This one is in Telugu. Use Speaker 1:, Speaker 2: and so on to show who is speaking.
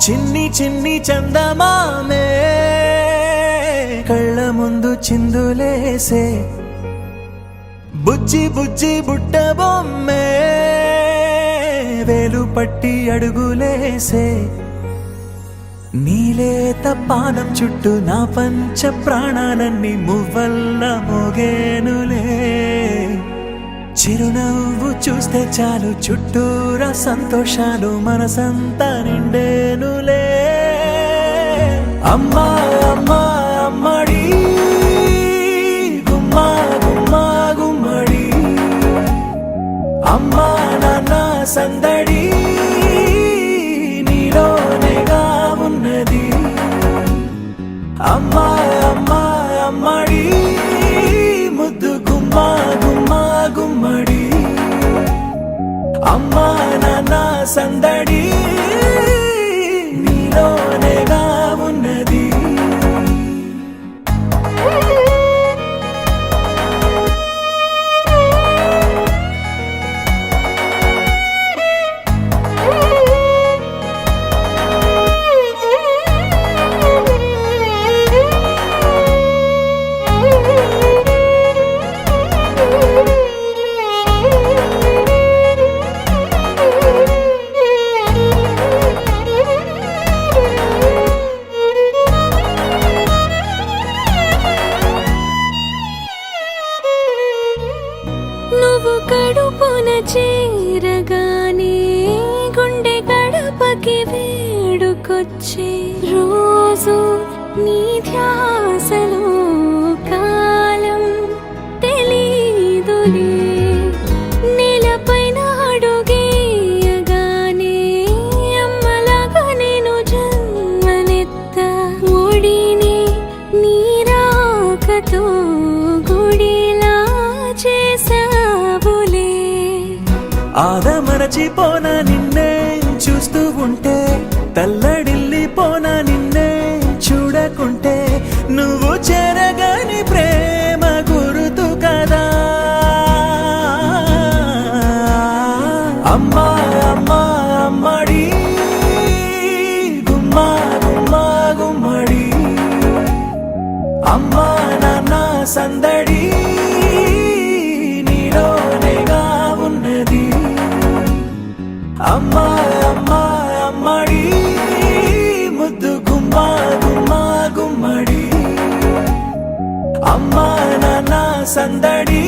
Speaker 1: చిన్ని చిన్ని చందమామే కళ్ళ ముందు చిందులేసే బుజ్జి బుజ్జి బుట్ట బొమ్మే వేలు పట్టి అడుగులేసే నీలేత పానం చుట్టూ నా పంచ ప్రాణాలన్నీ మువ్వల్ల మోగేనులే చిరునవ్వు చూస్తే చాలు చుట్టూరా సంతోషాలు మనసంతా నిండేనులే అమ్మా అమ్మా అమ్మడి గుమ్మా గుమ్మా గుమ్మడి అమ్మా నాన్న సందడి నీలోనేగా ఉన్నది అమ్మా అమ్మా అమ్మడి ముద్దు గుమ్మా గుమ్మా గుమ్మడి అమ్మా నాన్న సందడి నీలోనేగా ఉన్నది
Speaker 2: నువ్వు కడుపున చేరగానే గుండె గడపకి వేడుకొచ్చే రోజు నీ ధ్యాసలో కాలం తెలీదులే నేలపైన అడుగేయగానే అమ్మలాగా నేను జన్మనెత్త ఒడిని నీ రాకతో గుడిలా చేసావులే
Speaker 1: ఆదమరచిపోనా నిన్నే చూస్తూ ఉంటే తల్లడిల్లిపోనా నిన్నే చూడకుంటే నువ్వు చెరగని ప్రేమ గురుతు కదా అమ్మా అమ్మా అమ్మడి గుమ్మా గుమ్మా గుమ్మడి అమ్మా నాన్న సందడి నీలోనేగా ఉన్నది అమ్మా అమ్మా అమ్మడి ముద్దు గుమ్మా గుమ్మా గుమ్మడి అమ్మా నాన్న సందడి